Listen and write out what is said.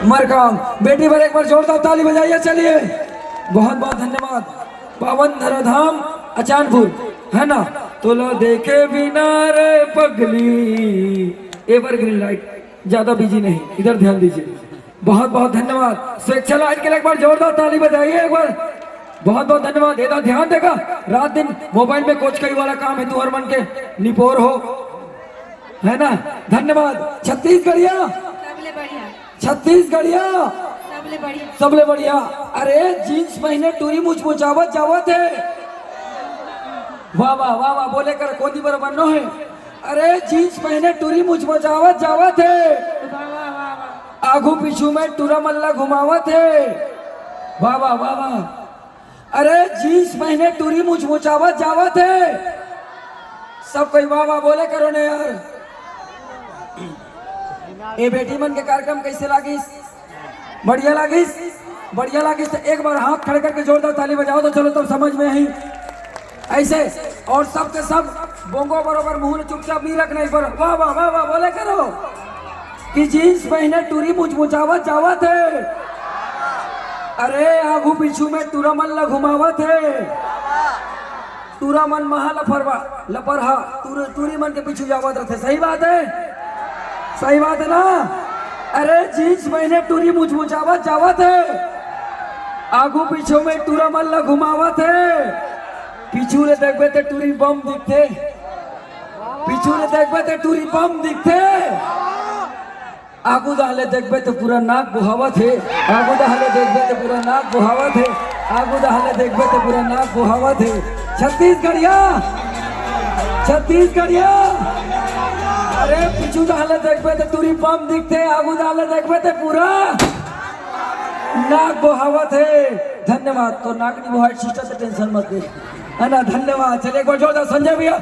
मरकाम बेटी पर एक बार जोरदार ताली बजाइए। चलिए बहुत बहुत धन्यवाद। पावन धराधाम अचानपुर है ना। तो लो देखे बिना रे पगली एवरग्रीन लाइट ज्यादा बिजी नहीं, इधर ध्यान दीजिए। बहुत बहुत धन्यवाद। स्वेच्छा लाइट के लिए एक बार जोरदार ताली बजाइए एक बार। बहुत बहुत धन्यवाद। इधर ध्यान देगा, रात दिन मोबाइल में कोच कई वाला काम है, तू हर मन के निपोर हो है ना। धन्यवाद। छत्तीसगढ़िया छत्तीसगढ़िया सबले बढ़िया। अरे जीन्स पहने टूरी मुचमुचावत जावत है। वाह वाह वाह वाह बोले कर कोदी पर बनो है। अरे जीन्स पहने टूरी मुचमुचावत जावत है। आगू पीछू में टूरा मल्ला घुमावत है। वाह वाह वाह वाह। अरे जीन्स पहने टूरी मुचमुचावत जावत है। सब कोई वाह वाह बोले करो ने यार। ए बेटी मन के कार्यक्रम कैसे लागिस? बढ़िया लागिस? बढ़िया लागिस तो एक बार हाथ खड़े करके जोरदार ताली बजाओ तो चलो तब समझ में आई ऐसे। और सब के सब बोंगो बरोबर मुंह चुपचाप नहीं रखना। एक बार वाह वाह वाह वाह बोले करो कि जीन्स पहने टूरी मुचमुचावत जावत है। अरे आगू पीछू में टूरा मन घुमावत है। टूरा मन महा लपरहा टूरी मन के पीछू जावत रहते। सही बात है, सही बात है ना। अरे जीन्स पहने टूरी मुचमुचावत जावत है। आगू पीछू में टूरा मन घुमावत है। पीछू ले देखबे ते टूरी बम दिखते। पीछू ले देखबे ते टूरी बम दिखते। आगू दहले देखबे तो पूरा नाक बुहावत है। आगू दहले देखबे तो पूरा नाक बुहावत है। आगू दहले देखबे तो पूरा नाक बुहावत है। छत्तीसगढ़िया छत्तीसगढ़िया। अरे पीछू दहले देखबे तो टूरी बम दिखते। आगू दहले देखबे तो पूरा नाक बुहावत है। धन्यवाद। तो नाक नहीं बुहाई सिस्टर से टेंशन मत ले है ना। धन्यवाद। चलिए एक बार जोरदार संजय भैया।